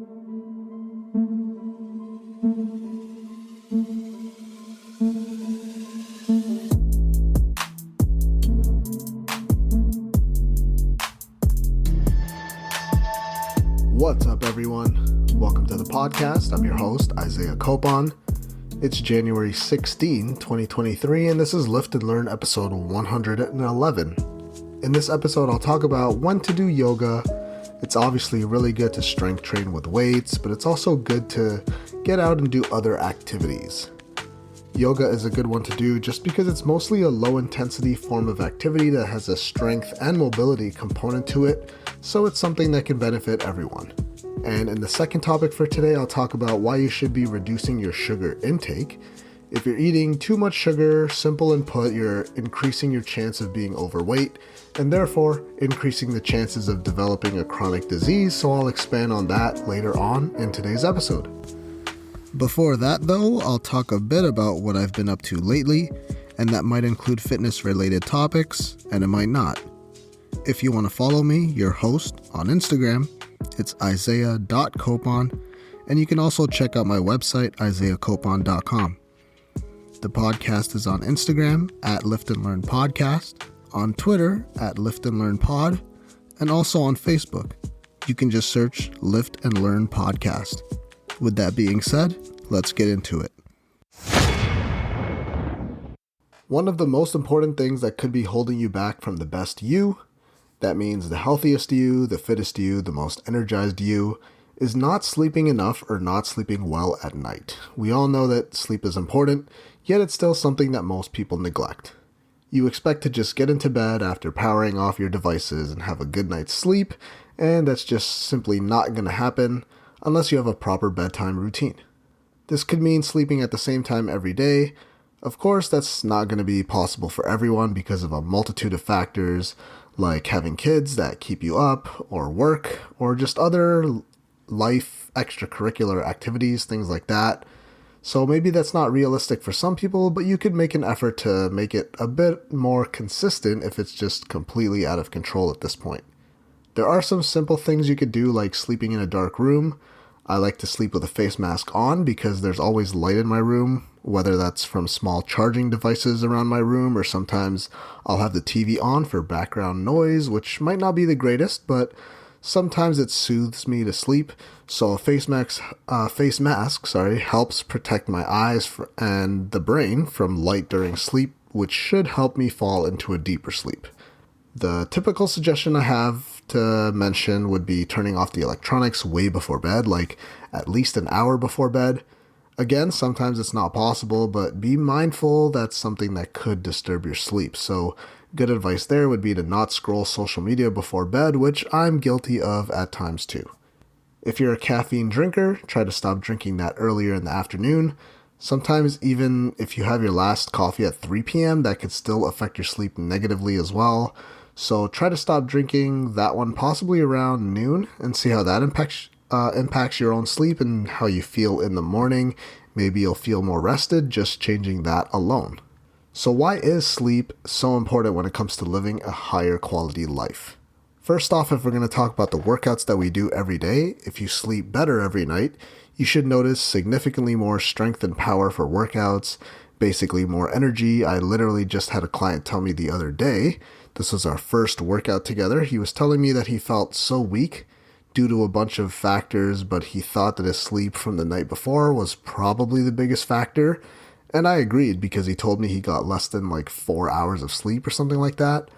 What's up, everyone? Welcome to the podcast. I'm your host, Isaiah Copon. It's January 16, 2023, and this is Lift and Learn episode 111. In this episode, I'll talk about when to do yoga. It's obviously really good to strength train with weights, but it's also good to get out and do other activities. Yoga is a good one to do just because it's mostly a low-intensity form of activity that has a strength and mobility component to it, so it's something that can benefit everyone. And in the second topic for today, I'll talk about why you should be reducing your sugar intake. If you're eating too much sugar, simple and put, you're increasing your chance of being overweight, and therefore increasing the chances of developing a chronic disease, so I'll expand on that later on in today's episode. Before that though, I'll talk a bit about what I've been up to lately, and that might include fitness-related topics, and it might not. If you want to follow me, your host, on Instagram, it's isaiah.copon, and you can also check out my website, isaiahcopon.com. The podcast is on Instagram at Lift and Learn Podcast, on Twitter at Lift and Learn Pod, and also on Facebook. You can just search Lift and Learn Podcast. With that being said, let's get into it. One of the most important things that could be holding you back from the best you, that means the healthiest you, the fittest you, the most energized you, is not sleeping enough or not sleeping well at night. We all know that sleep is important, yet it's still something that most people neglect. You expect to just get into bed after powering off your devices and have a good night's sleep, and that's just simply not going to happen unless you have a proper bedtime routine. This could mean sleeping at the same time every day. Of course, that's not going to be possible for everyone because of a multitude of factors, like having kids that keep you up, or work, or just other life extracurricular activities, things like that. So maybe that's not realistic for some people, but you could make an effort to make it a bit more consistent if it's just completely out of control at this point. There are some simple things you could do, like sleeping in a dark room. I like to sleep with a face mask on because there's always light in my room, whether that's from small charging devices around my room, or sometimes I'll have the TV on for background noise, which might not be the greatest, but sometimes it soothes me to sleep. So a face mask helps protect my eyes and the brain from light during sleep, which should help me fall into a deeper sleep. The typical suggestion I have to mention would be turning off the electronics way before bed, like at least an hour before bed. Again, sometimes it's not possible, but be mindful that's something that could disturb your sleep. So good advice there would be to not scroll social media before bed, which I'm guilty of at times too. If you're a caffeine drinker, try to stop drinking that earlier in the afternoon. Sometimes even if you have your last coffee at 3 p.m., that could still affect your sleep negatively as well. So try to stop drinking that one possibly around noon and see how that impacts your own sleep and how you feel in the morning. Maybe you'll feel more rested just changing that alone. So why is sleep so important when it comes to living a higher quality life? First off, if we're going to talk about the workouts that we do every day, if you sleep better every night, you should notice significantly more strength and power for workouts, basically more energy. I literally just had a client tell me the other day, this was our first workout together, he was telling me that he felt so weak due to a bunch of factors, but he thought that his sleep from the night before was probably the biggest factor. And I agreed because he told me he got less than 4 hours of sleep or something like that.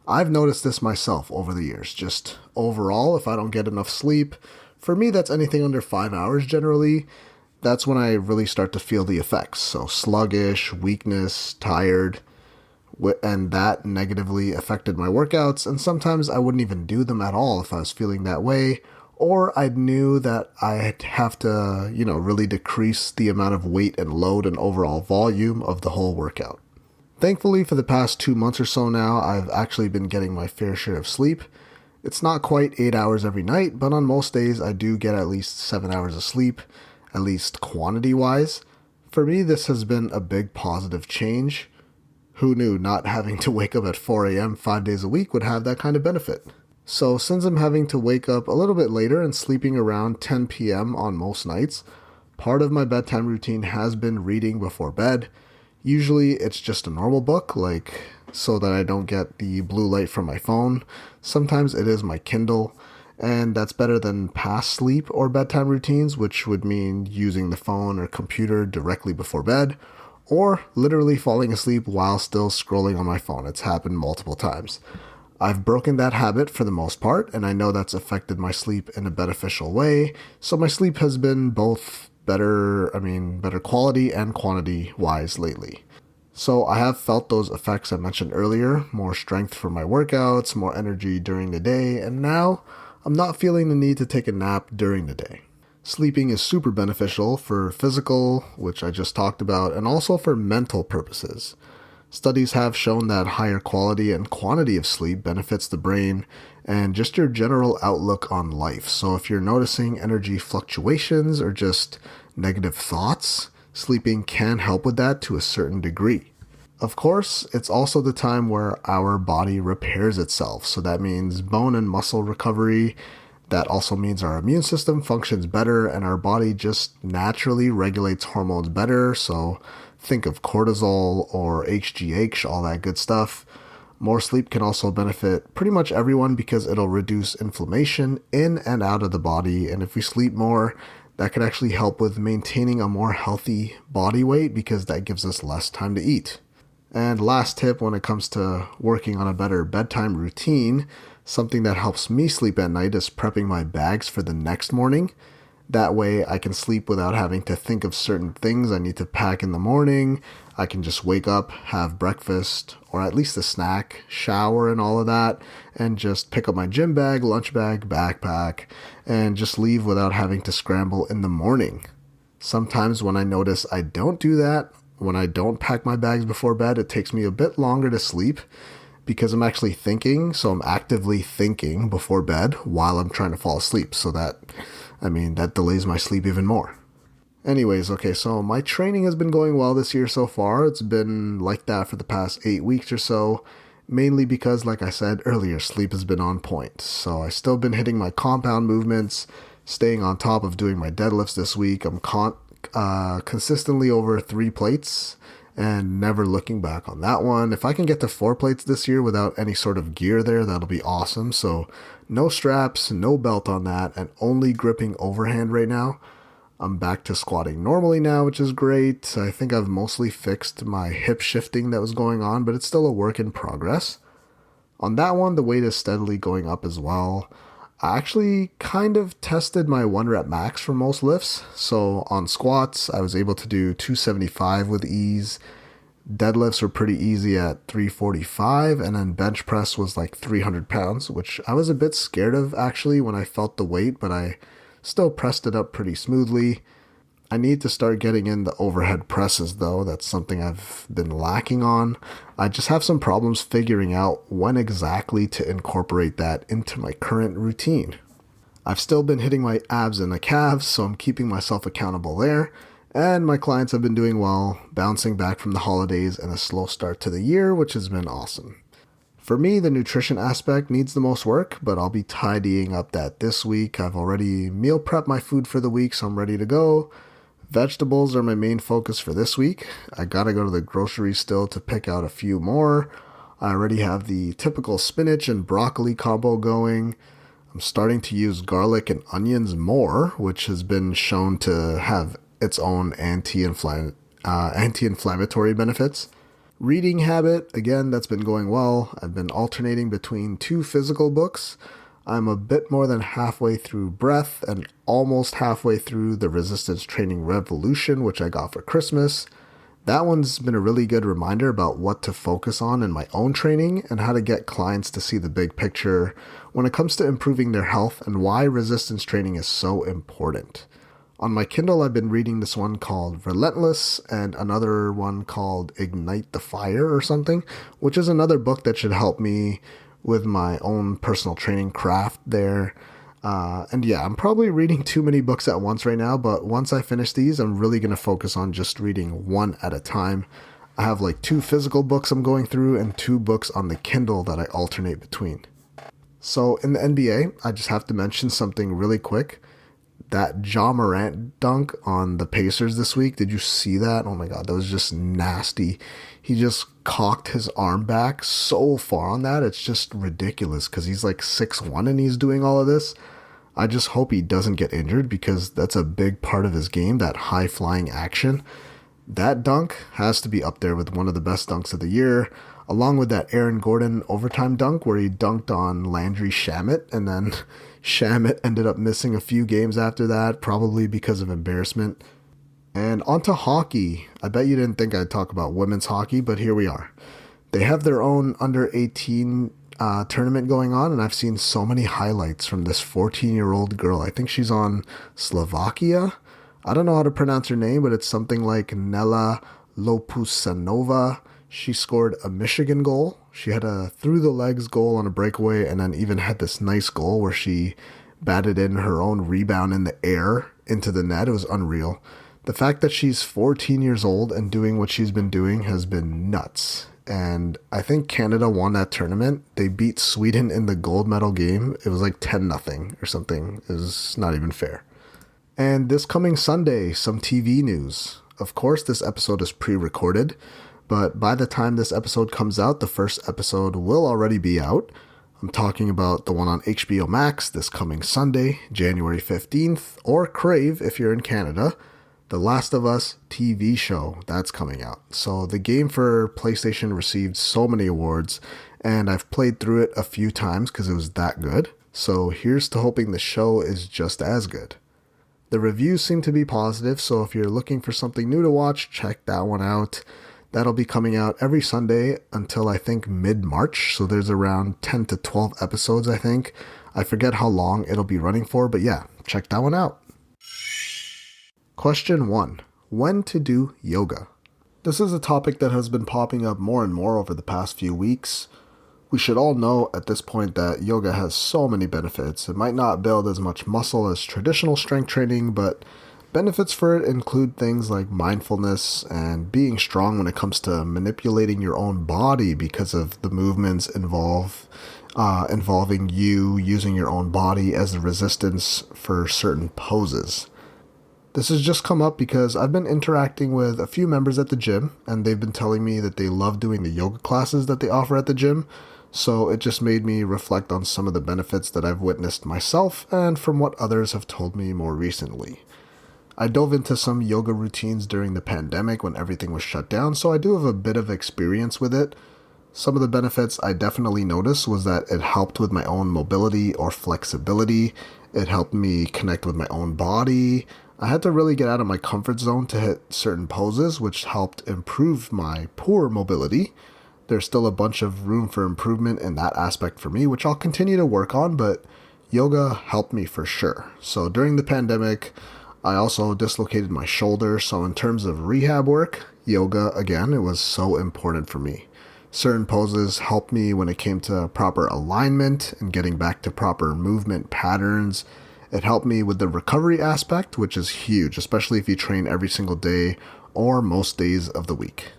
I've noticed this myself over the years. Just overall, if I don't get enough sleep, for me that's anything under 5 hours generally, that's when I really start to feel the effects. So sluggish, weakness, tired, and that negatively affected my workouts, and sometimes I wouldn't even do them at all if I was feeling that way, or I knew that I'd have to, really decrease the amount of weight and load and overall volume of the whole workout. Thankfully, for the past 2 months or so now, I've actually been getting my fair share of sleep. It's not quite 8 hours every night, but on most days I do get at least 7 hours of sleep, at least quantity-wise. For me, this has been a big positive change. Who knew not having to wake up at 4 a.m. 5 days a week would have that kind of benefit? So since I'm having to wake up a little bit later and sleeping around 10 p.m. on most nights, part of my bedtime routine has been reading before bed. Usually it's just a normal book, like so that I don't get the blue light from my phone. Sometimes it is my Kindle, and that's better than past sleep or bedtime routines, which would mean using the phone or computer directly before bed, or literally falling asleep while still scrolling on my phone. It's happened multiple times. I've broken that habit for the most part, and I know that's affected my sleep in a beneficial way. So my sleep has been both better quality and quantity wise lately. So I have felt those effects I mentioned earlier, more strength for my workouts, more energy during the day, and now I'm not feeling the need to take a nap during the day. Sleeping is super beneficial for physical, which I just talked about, and also for mental purposes. Studies have shown that higher quality and quantity of sleep benefits the brain and just your general outlook on life. So if you're noticing energy fluctuations or just negative thoughts, sleeping can help with that to a certain degree. Of course, it's also the time where our body repairs itself. So that means bone and muscle recovery. That also means our immune system functions better and our body just naturally regulates hormones better. So think of cortisol or HGH, all that good stuff. More sleep can also benefit pretty much everyone because it'll reduce inflammation in and out of the body. And if we sleep more, that could actually help with maintaining a more healthy body weight because that gives us less time to eat. And last tip when it comes to working on a better bedtime routine, something that helps me sleep at night is prepping my bags for the next morning. That way I can sleep without having to think of certain things I need to pack in the morning. I can just wake up, have breakfast, or at least a snack, shower and all of that, and just pick up my gym bag, lunch bag, backpack, and just leave without having to scramble in the morning. Sometimes when I notice I don't do that, when I don't pack my bags before bed, it takes me a bit longer to sleep because I'm actually thinking, so I'm actively thinking before bed while I'm trying to fall asleep, so that delays my sleep even more. Anyways, okay, so my training has been going well this year so far. It's been like that for the past 8 weeks or so, mainly because, like I said earlier, sleep has been on point. So I've still been hitting my compound movements, staying on top of doing my deadlifts this week. I'm consistently over 3 plates and never looking back on that one. If I can get to 4 plates this year without any sort of gear there, that'll be awesome. So no straps, no belt on that, and only gripping overhand right now. I'm back to squatting normally now, which is great. I think I've mostly fixed my hip shifting that was going on, but it's still a work in progress. On that one, the weight is steadily going up as well. I actually kind of tested my 1 rep max for most lifts. So on squats, I was able to do 275 with ease. Deadlifts were pretty easy at 345, and then bench press was like 300 pounds, which I was a bit scared of actually when I felt the weight, but I still pressed it up pretty smoothly. I need to start getting in the overhead presses though. That's something I've been lacking on. I just have some problems figuring out when exactly to incorporate that into my current routine. I've still been hitting my abs and the calves, so I'm keeping myself accountable there. And my clients have been doing well, bouncing back from the holidays and a slow start to the year, which has been awesome. For me, the nutrition aspect needs the most work, but I'll be tidying up that this week. I've already meal prepped my food for the week, so I'm ready to go. Vegetables are my main focus for this week. I gotta go to the grocery still to pick out a few more. I already have the typical spinach and broccoli combo going. I'm starting to use garlic and onions more, which has been shown to have its own anti-inflammatory benefits. Reading habit, again, that's been going well. I've been alternating between 2 physical books. I'm a bit more than halfway through Breath and almost halfway through the Resistance Training Revolution, which I got for Christmas. That one's been a really good reminder about what to focus on in my own training and how to get clients to see the big picture when it comes to improving their health and why resistance training is so important. On my Kindle, I've been reading this one called Relentless and another one called Ignite the Fire or something, which is another book that should help me with my own personal training craft there. I'm probably reading too many books at once right now, but once I finish these, I'm really going to focus on just reading one at a time. I have like 2 physical books I'm going through and 2 books on the Kindle that I alternate between. So in the NBA, I just have to mention something really quick. That Ja Morant dunk on the Pacers this week, did you see that? Oh my God, that was just nasty. He just cocked his arm back so far on that. It's just ridiculous because he's like 6'1" and he's doing all of this. I just hope he doesn't get injured because that's a big part of his game, that high flying action. That dunk has to be up there with one of the best dunks of the year, along with that Aaron Gordon overtime dunk where he dunked on Landry Shamet, and then Shamet ended up missing a few games after that, probably because of embarrassment. And onto hockey. I bet you didn't think I'd talk about women's hockey, but here we are. They have their own under 18 tournament going on, and I've seen so many highlights from this 14-year-old girl. I think she's on Slovakia. I don't know how to pronounce her name, but it's something like Nella Lopusanova. She scored a Michigan goal. She had a through-the-legs goal on a breakaway, and then even had this nice goal where she batted in her own rebound in the air into the net. It was unreal. The fact that she's 14 years old and doing what she's been doing has been nuts. And I think Canada won that tournament. They beat Sweden in the gold medal game. It was like 10-0 or something. It was not even fair. And this coming Sunday, some TV news. Of course, this episode is pre-recorded, but by the time this episode comes out, the first episode will already be out. I'm talking about the one on HBO Max this coming Sunday, January 15th, or Crave if you're in Canada. The Last of Us TV show, that's coming out. So the game for PlayStation received so many awards, and I've played through it a few times because it was that good. So here's to hoping the show is just as good. The reviews seem to be positive, so if you're looking for something new to watch, check that one out. That'll be coming out every Sunday until I think mid-March, so there's around 10 to 12 episodes, I think. I forget how long it'll be running for, but yeah, check that one out. Question 1. When to do yoga? This is a topic that has been popping up more and more over the past few weeks. We should all know at this point that yoga has so many benefits. It might not build as much muscle as traditional strength training, but benefits for it include things like mindfulness and being strong when it comes to manipulating your own body because of the movements involving you using your own body as a resistance for certain poses. This has just come up because I've been interacting with a few members at the gym, and they've been telling me that they love doing the yoga classes that they offer at the gym, so it just made me reflect on some of the benefits that I've witnessed myself and from what others have told me more recently. I dove into some yoga routines during the pandemic when everything was shut down, so I do have a bit of experience with it. Some of the benefits I definitely noticed was that it helped with my own mobility or flexibility. It helped me connect with my own body. I had to really get out of my comfort zone to hit certain poses, which helped improve my poor mobility. There's still a bunch of room for improvement in that aspect for me, which I'll continue to work on, but yoga helped me for sure. So during the pandemic, I also dislocated my shoulder, so in terms of rehab work, yoga, again, it was so important for me. Certain poses helped me when it came to proper alignment and getting back to proper movement patterns. It helped me with the recovery aspect, which is huge, especially if you train every single day or most days of the week.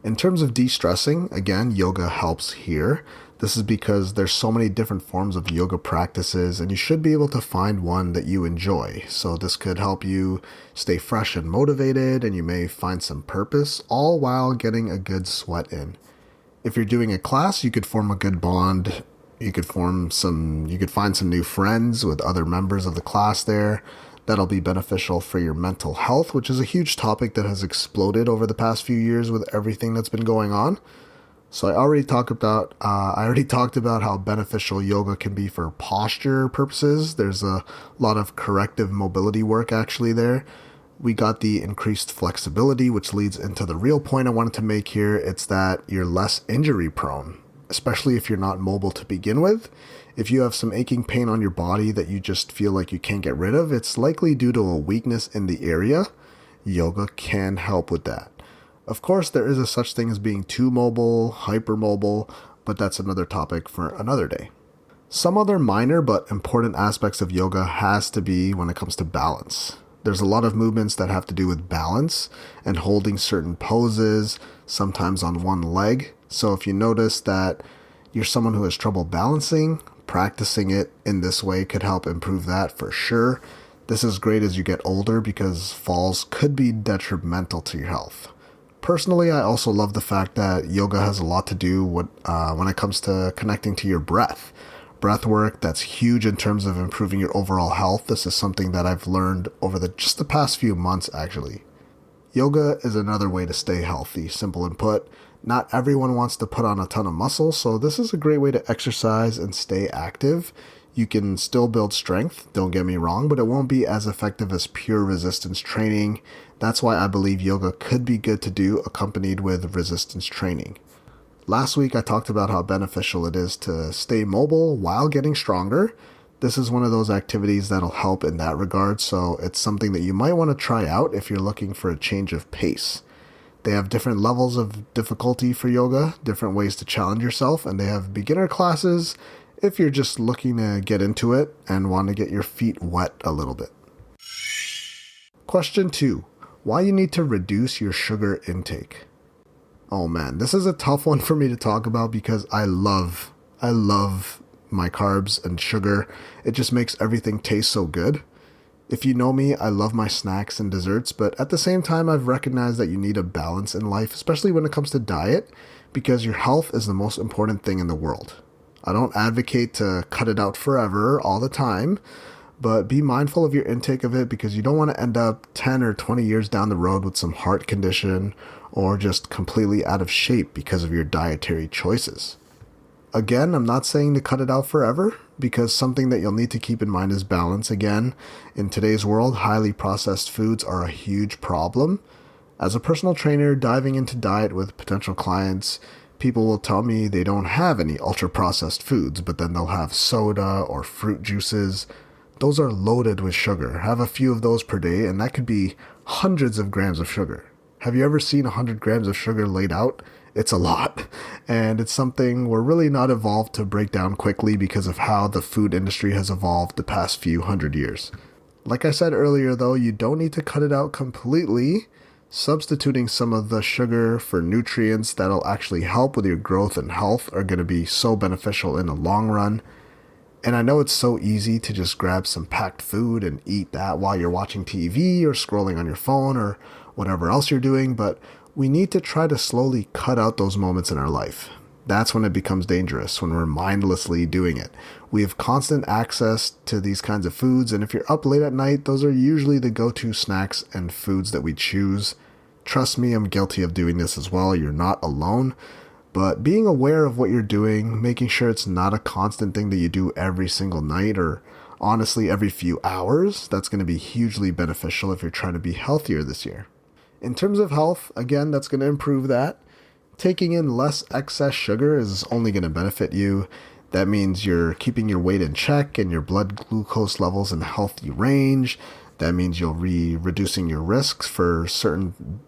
In terms of de-stressing, again, yoga helps here. This is because there's so many different forms of yoga practices, and you should be able to find one that you enjoy. So this could help you stay fresh and motivated, and you may find some purpose, all while getting a good sweat in. If you're doing a class, you could form a good bond. You could find some new friends with other members of the class there. That'll be beneficial for your mental health, which is a huge topic that has exploded over the past few years with everything that's been going on. So I already talked about how beneficial yoga can be for posture purposes. There's a lot of corrective mobility work actually there. We got the increased flexibility, which leads into the real point I wanted to make here. It's that you're less injury prone, especially if you're not mobile to begin with. If you have some aching pain on your body that you just feel like you can't get rid of, it's likely due to a weakness in the area. Yoga can help with that. Of course, there is a such thing as being too mobile, hypermobile, but that's another topic for another day. Some other minor but important aspects of yoga has to be when it comes to balance. There's a lot of movements that have to do with balance and holding certain poses, sometimes on one leg. So if you notice that you're someone who has trouble balancing, practicing it in this way could help improve that for sure. This is great as you get older because falls could be detrimental to your health. Personally, I also love the fact that yoga has a lot to do when it comes to connecting to your breath. Breath work, that's huge in terms of improving your overall health. This is something that I've learned over just the past few months, actually. Yoga is another way to stay healthy, simple and put. Not everyone wants to put on a ton of muscle, so this is a great way to exercise and stay active. You can still build strength, don't get me wrong, but it won't be as effective as pure resistance training. That's why I believe yoga could be good to do accompanied with resistance training. Last week I talked about how beneficial it is to stay mobile while getting stronger. This is one of those activities that'll help in that regard, so it's something that you might want to try out if you're looking for a change of pace. They have different levels of difficulty for yoga, different ways to challenge yourself, and they have beginner classes if you're just looking to get into it and want to get your feet wet a little bit. Question 2. Why you need to reduce your sugar intake? Oh man, this is a tough one for me to talk about because I love my carbs and sugar. It just makes everything taste so good. If you know me, I love my snacks and desserts, but at the same time, I've recognized that you need a balance in life, especially when it comes to diet, because your health is the most important thing in the world. I don't advocate to cut it out forever, all the time, but be mindful of your intake of it because you don't want to end up 10 or 20 years down the road with some heart condition or just completely out of shape because of your dietary choices. Again, I'm not saying to cut it out forever because something that you'll need to keep in mind is balance. Again, in today's world, highly processed foods are a huge problem. As a personal trainer diving into diet with potential clients, people will tell me they don't have any ultra-processed foods, but then they'll have soda or fruit juices. Those are loaded with sugar. Have a few of those per day, and that could be hundreds of grams of sugar. Have you ever seen 100 grams of sugar laid out? It's a lot, and it's something we're really not evolved to break down quickly because of how the food industry has evolved the past few hundred years. Like I said earlier, though, you don't need to cut it out completely. Substituting some of the sugar for nutrients that'll actually help with your growth and health are going to be so beneficial in the long run. And I know it's so easy to just grab some packed food and eat that while you're watching TV or scrolling on your phone or whatever else you're doing, but we need to try to slowly cut out those moments in our life. That's when it becomes dangerous, when we're mindlessly doing it. We have constant access to these kinds of foods, and if you're up late at night, those are usually the go-to snacks and foods that we choose. Trust me, I'm guilty of doing this as well. You're not alone. But being aware of what you're doing, making sure it's not a constant thing that you do every single night or honestly every few hours, that's going to be hugely beneficial if you're trying to be healthier this year. In terms of health, again, that's going to improve that. Taking in less excess sugar is only going to benefit you. That means you're keeping your weight in check and your blood glucose levels in a healthy range. That means you'll be reducing your risks for certain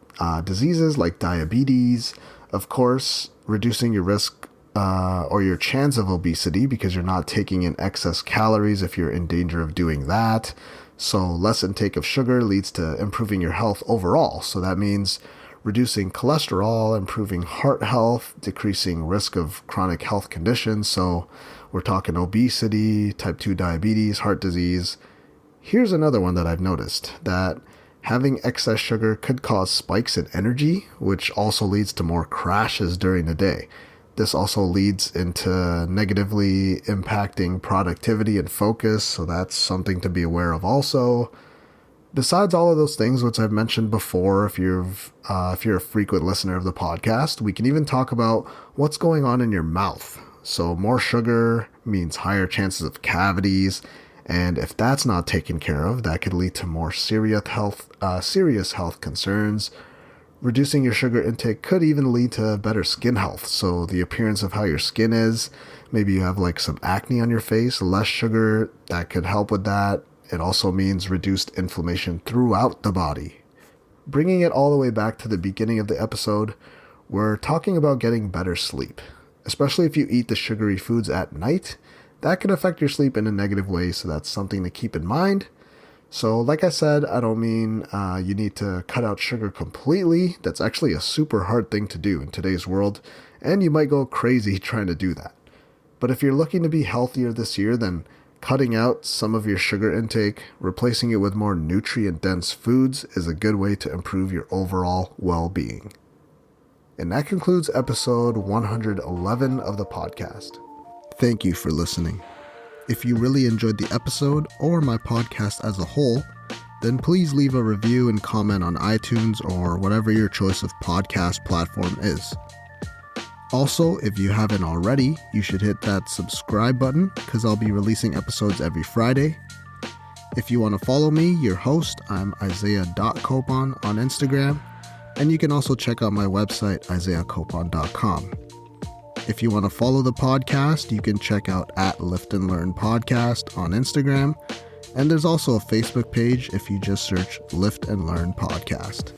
diseases like diabetes. Of course, reducing your risk or your chance of obesity because you're not taking in excess calories if you're in danger of doing that. So less intake of sugar leads to improving your health overall. So that means reducing cholesterol, improving heart health, decreasing risk of chronic health conditions. So we're talking obesity, type 2 diabetes, heart disease. Here's another one that I've noticed, that having excess sugar could cause spikes in energy, which also leads to more crashes during the day. This also leads into negatively impacting productivity and focus, so that's something to be aware of also. Besides all of those things, which I've mentioned before, if you're a frequent listener of the podcast, we can even talk about what's going on in your mouth. So more sugar means higher chances of cavities, and if that's not taken care of, that could lead to more serious health concerns. Reducing your sugar intake could even lead to better skin health. So the appearance of how your skin is, maybe you have like some acne on your face, less sugar, that could help with that. It also means reduced inflammation throughout the body. Bringing it all the way back to the beginning of the episode, we're talking about getting better sleep, especially if you eat the sugary foods at night. That can affect your sleep in a negative way, so that's something to keep in mind. So like I said, I don't mean you need to cut out sugar completely. That's actually a super hard thing to do in today's world, and you might go crazy trying to do that. But if you're looking to be healthier this year, then cutting out some of your sugar intake, replacing it with more nutrient-dense foods is a good way to improve your overall well-being. And that concludes episode 111 of the podcast. Thank you for listening. If you really enjoyed the episode or my podcast as a whole, then please leave a review and comment on iTunes or whatever your choice of podcast platform is. Also, if you haven't already, you should hit that subscribe button because I'll be releasing episodes every Friday. If you want to follow me, your host, I'm Isaiah.Copon on Instagram, and you can also check out my website, isaiahcopon.com. If you want to follow the podcast, you can check out @Lift and Learn Podcast on Instagram, and there's also a Facebook page if you just search Lift and Learn Podcast.